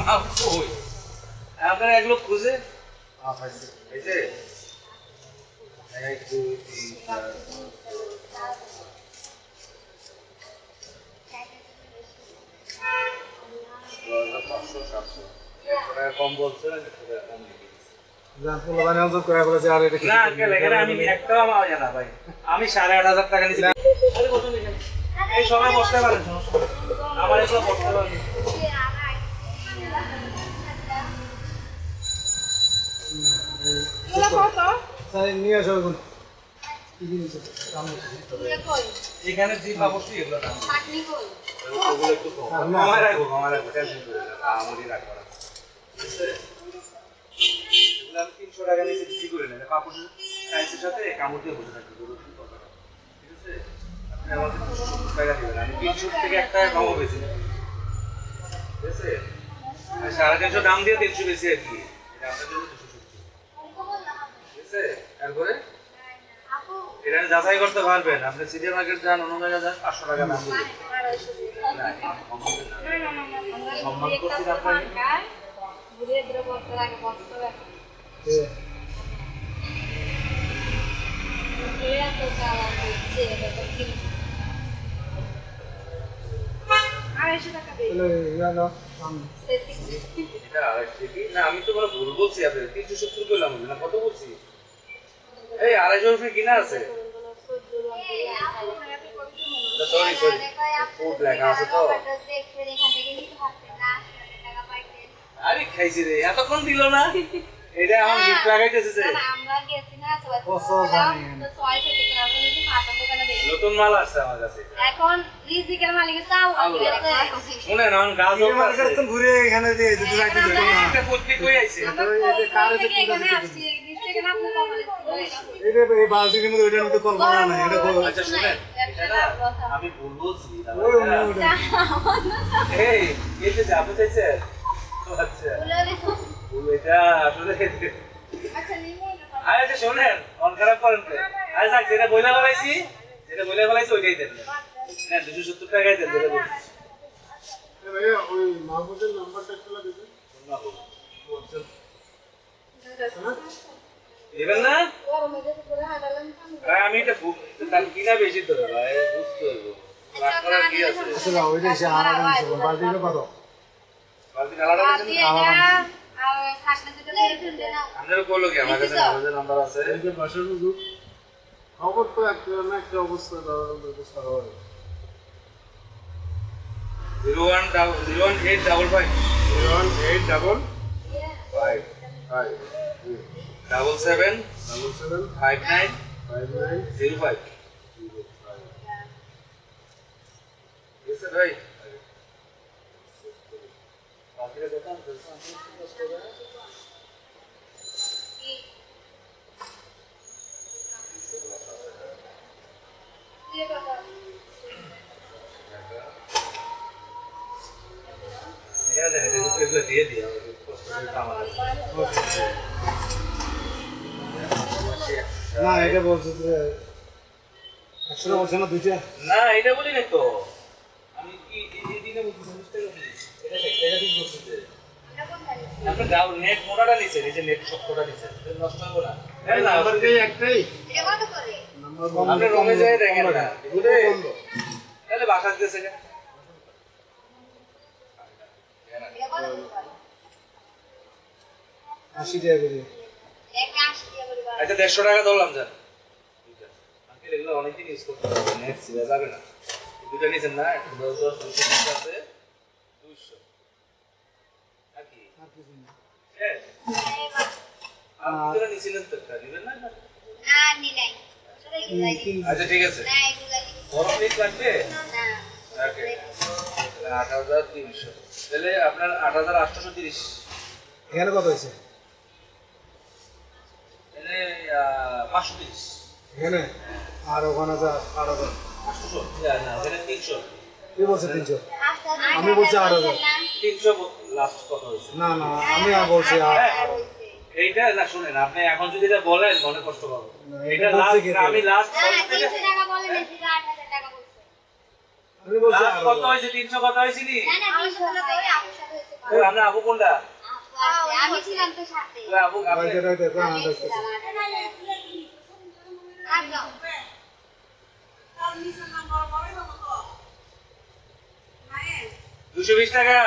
মাল কই আপনারা এগুলো খুঁজে এই যে 1 2 3 4 কম বলছে কম আমি একটাও আমার জানা ভাই আমি 8,500 টাকা নিয়েছি এই সময় বসতে পারেন আমার এগুলো বসতে পারেন নিয়ে আসো এখানে যে পাবছি এগুলো না ওগুলো একটু কমায় রাখবো টেনশন করে না আমরি রাখবো না এগুলো আমি 300 টাকা নিচে বিক্রি করে নেই পাপোশের সাইজের সাথে কামড় দিয়ে বসে থাকবে ঠিক আছে আপনি আমাকে 270 টাকা দিবেন আমি 300 থেকে 1 টাকা কমও বেশি ঠিক আছে 350 দাম দিয়ে 300 বেশি আর কি এটা আপনার জন্য 270 ঠিক আছে তারপরে এটা যাচাই করতে পারবেন আপনি সিটি মার্কেট যান অন্য জায়গায় যান 500 টাকা দাম দিবেন সম্মান করছি আপনাকে বুঝে ধরে বলতে লাগে বলতে হবে এরা তো কালা হচ্ছে এটা কি 250 টাকা দেই না এটা 250 না আমি তো বড় ভুল বলছি আপনি 370 কইলাম না কত বলছি এই 250 রুপি কিনা আছে সরি ফুড লেখা আছে তো আরে খাইছি রে এতক্ষণ দিল না এটা আমার গিফট লাগাইতেছে যে আমরা গেছি না তো ছয় থেকে আমরা যদি হাতের দোকানে দেখি নতুন মাল আসছে আমার কাছে এখন রিজিকের মালিকের চাল শুনে না গাছ মালিকের তো ঘুরে এখানে যে দুটো রাইতে দিত না এটা প্রত্যেক কই আইছে এটা কারে যে এখানে আসছে গিফট এখানে আপনি কপালে এই বালতির মধ্যে ওইটার মধ্যে কল্পনা নাই এটা আচ্ছা শুনেন এটা আমি ভুল বলছি এই এই যে যাবে চাইছে আচ্ছা ভুল এটা আসলে আচ্ছা নিমো না আরে শুনেন মন খারাপ করেন তো আরে যাক যেটা বইলা বলাইছি ওইটাই দেন না 270 টাকাই দেন দেব এ ভাই ওই মাহবুবের নাম্বারটা একটু দিবেন দিবেন না আমি এটা দাম কিনা বেশি তো ভাই বুঝতে হইব রাখ করা কি আছে আসলে ওইটা সে আলাদা কিছু বালতিটা কত বালতি আলাদা কিছু আলাদা আর থাকলে যেটা ফেরত দেন আমাদের কইলো কি আমার কাছে মাহবুবের নাম্বার আছে এই যে বাসার গ্রুপ খবর তো একটা অবস্থা ব্যবস্থা হয় 01855 775905 Yes, right. বাকিটা দোকান দিয়ে দিই না এটা বলছে যে 100 বলছে না দুইটা না এটা বলি নাই তো আমি কি এই দিনে বলছি 40 টাকা দিয়েছি এটা ঠিক বলছি যে আপনি দাও নেট মোটাটা নিচে এই যে নেট শক্তটা নিচে নষ্ট হবে না এই নাম্বার কি একটাই এটা কত করে নাম্বার বন্ধ আপনি রমে যায় দেখেন না বুঝে তাহলে বাসা দিতেছে কেন এটা কত করে 80 টাকা করে একটা 80 টাকা করে আচ্ছা 150 টাকা ধরলাম জান আঙ্কেল এগুলো অনেকদিন ইউজ করতে পারবেন নেট ছিলা যাবে না দুটো নিছেন না 10 200 আছে 200 আর কি হ্যাঁ আপনি নিছিলেন তো দিবেন না না নি নাই আচ্ছা ঠিক আছে না এগুলা গরম নিট লাগবে না ওকে 8300 তাহলে আপনার 8830 এখানে কত হইছে এখানে 530 এখানে আর ওখানে যা আর 800 না ওখানে 300 কি বলছে 300 আমি বলছি 8000 300 লাস্ট কত হইছে না না আমি বলছি এইটা না শুনেন আপনি এখন যদি এটা বলেন মনে কষ্ট পাবো এটা লাস্ট আমি লাস্ট 300 টাকা বলেন এসে 8000 টাকা বলছে আমি বলছি কত হইছে 300 কত হইছে নি না না 300 টাকা তো আপুর সাথে হইছে আমরা আবু কোনটা? আমি ছিলাম তো সাথে। আবু আপনি আমি ছিলাম আর 220 টাকা।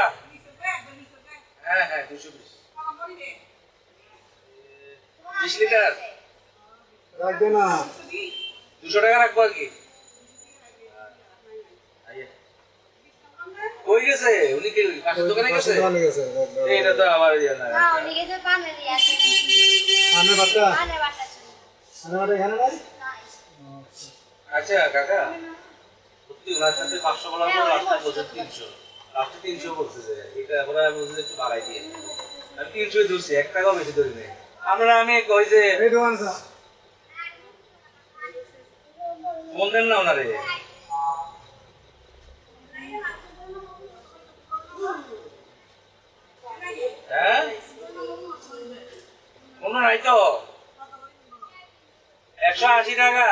হ্যাঁ হ্যাঁ 220 20 লিটার রাখবে না 200 টাকা রাখবো আর কি। কই গেছে উনি? কি পাশের দোকানে গেছে? দোকানে গেছে এটা তো আবার ইয়ে না। না ওদিকে যে পানে দিয়ে আছে আনে বাটা পানে বাটা ছিল আনে বাটা এখানে নাই নাই আচ্ছা কাকা, সত্যি ওনার সাথে 500 বলার পর লাস্টে বলছে 300, লাস্টে 300 বলছে যে এটা আমরা বলছি একটু বাড়াই দিয়ে। আমি 300 ধরছি, 1 টাকাও বেশি ধরি নাই। আমরা আমি কই যে এই দোকান আছে ফোন দেন না ওনারে। হ্যাঁ কোনো নাই তো। 180 টাকা।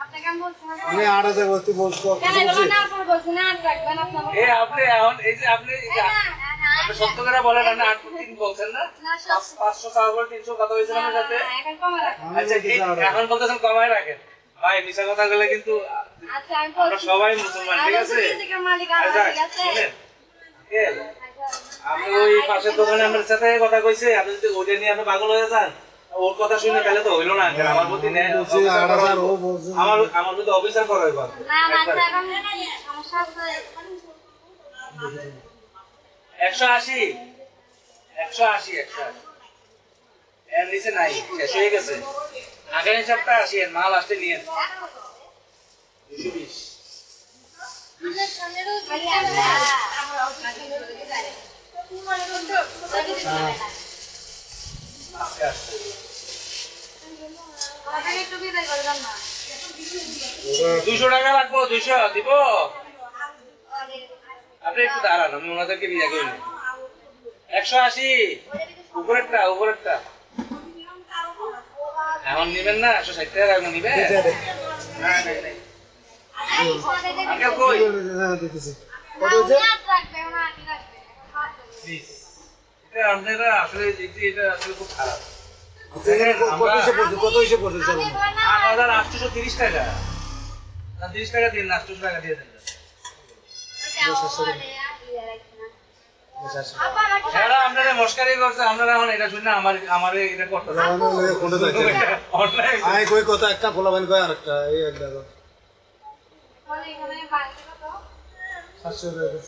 আপনি কেন বলছেন আমি 8000 বলতে বলছো কেন এগুলো না পর বলছেন না রাখবেন আপনার এ আপনি এখন এই যে আপনি আপনি সত্য করে বলেন, আপনি 8 3 বলছেন না? 500 চাওয়ার পর 300 কথা হয়েছে আমার সাথে। এখন কমে রাখবেন আচ্ছা এখন বলতেছেন কমায় রাখেন। ভাই মিছা কথা বলে কিন্তু আচ্ছা আমি আমরা সবাই মুসলমান, ঠিক আছে? মালিক আচ্ছা ঠিক আছে শুনেন, আপনি ওই পাশের দোকানে আমার সাথে কথা কইছে, আপনি যদি ওইটা নিয়ে আপনি পাগল হয়ে যান, ওর কথা শুনে তাহলে তো হইলো না। আমার প্রতি বলছি 8000 ও বলছে আমার প্রতি অফিসার করা হইব। না না আচ্ছা এখন সমস্যা আছে 180 180 এর নিচে নাই, শেষ হয়ে গেছে। আগের হিসাবটা 80 এর মাল আসতে নিয়ে 220। আস্তে আস্তে 200 টাকা রাখবো, 200 দিব। আপনি একটু দাঁড়ান, আমি ওনাদেরকে বিয়ে করি। 180 উপরেরটা এখন নিবেন না? 160 টাকা রাখবো, নিবেন? না নাই নাই আঙ্কেল কই? দিতেছি Please। এটা আপনারা আসলে এটা আসলে খুব খারাপ। কত হিসেব পড়ছে চলো 8,830 টাকা। না 30 টাকা দিন না, 800 টাকা দিয়ে দেন। এরা আপনারা মস্কারি করছে, আপনারা এখন এটা শুনে আমার এটা করতে অনলাইন। আয় কই কথা একটা বলাবেন কই আরেকটা এই একটা 700 টাকা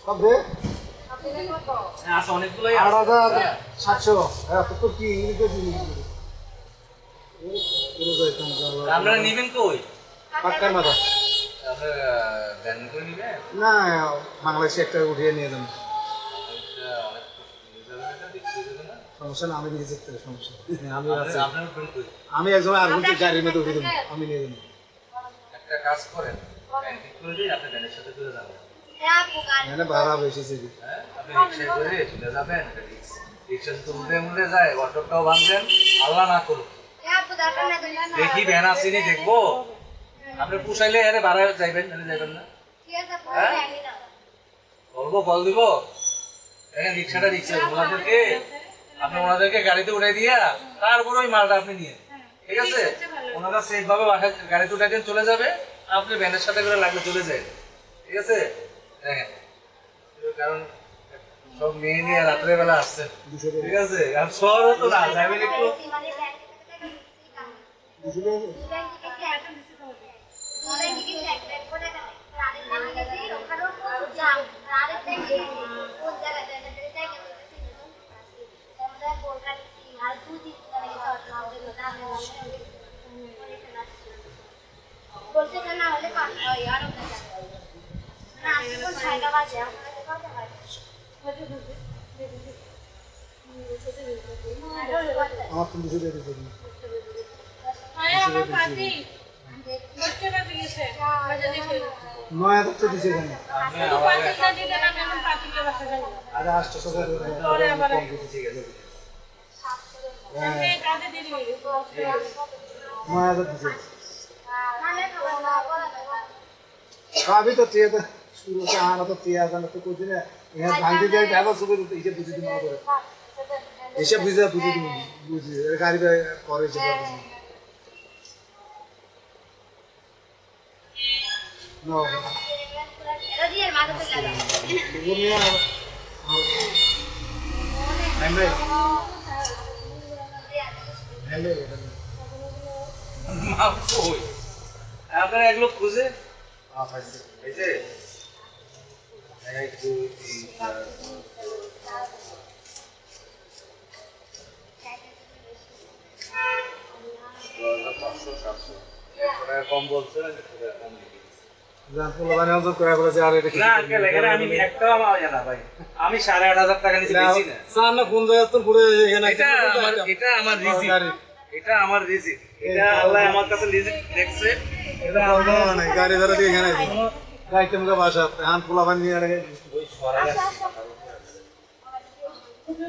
সব রে আচ্ছা অনেকগুলোই 8700 এত তো কি ইনকে দিন আপনারা নিবেন কই? পাক্কার মাথা আপনারা ব্যান করে নিবেন? না বাংলাদেশে একটা উঠিয়ে নিয়ে যান সমস্যা না আমি নিয়ে যেতে সমস্যা আমি আছি আপনার ফোন কই? আমি একজন আর বলছি গাড়ির মধ্যে উঠে দেবো আমি নিয়ে যাবো একটা কাজ করেন, ব্যান ঠিক করে দিই, আপনি ব্যানের সাথে চলে যাবেন। মানে ভাড়া বেশি ছিল হ্যাঁ আপনি রিক্সায় করে চলে যাবেন। রিক্সা তো উল্টে যায়, অটোটাও ভাঙবেন, আল্লাহ না করুক। দেখি ভ্যান আসেনি দেখবো, আপনি পুষাইলে আরে ভাড়া যাইবেন, নাহলে যাইবেন না। হ্যাঁ বলবো, কল দিব। দেখেন রিক্সাটা রিক্সা ওনাদেরকে, আপনি ওনাদেরকে গাড়িতে উঠাই দিয়া তারপরে ওই মালটা আপনি নিয়ে, ঠিক আছে? ওনারা সেফ ভাবে বাসায় গাড়িতে উঠাই চলে যাবে, আপনি ভ্যানের সাথে করে লাগলে চলে যায়, ঠিক আছে? দেখেন কারণ সব মেয়ে নিয়ে রাত্রেবেলা আসছেন, ঠিক আছে? আর শহরও তো না যাবেন একটু। বলছে না হলে পাঁচটা হয় আর না এখন 6টা বাজে আমার 300 টাকা দিতে আমার পার্টি 10টা বাজে গেছে বাজে দিছে 9000 তো দিছে এখানে শুধু পার্টিটা দিলে না আমি পার্টিতে বাসা যাই আরে 800 টাকা পরে আবার কম দিতে ঠিক আছে মায়া দিছে মানে খাবার না করা काफी तो चाहिए था शुरू से आना तो चाहिए था ना तो कुछ नहीं यहाँ भांगी दिया क्या बस सुबह इसे बुझी दी मार करे इसे बुझी दी बुझी गाड़ी पे और इसे नो এটা দিয়ে মাথাতে লাগা वो नहीं है हैंडल हैंडल মা কই আপনার এক লোক খুঁজে आप ऐसे এই যে এক দুই তিন চার পাঁচশো সাতশো কম বলছে কম লিখে দিছে। जान तो लगाने वाला तो क्या बोला जा रहे थे না আঙ্কেল এখানে আমি একটাও আমার জানা ভাই আমি 8,500 টাকা নিচে বেশি না सामने फोन दे तो पूरे এখানে এটা আমার রিজিক এটা আমার রিজিক এটা আল্লাহ আমার কাছে রিজিক দেখছে এটা বন্ধ নাই গাড়ি ধরে দিয়ে এখানে গাইতে মুখে বাসা হান পোলা বান নিয়ে আরে ওই সরাই আচ্ছা আচ্ছা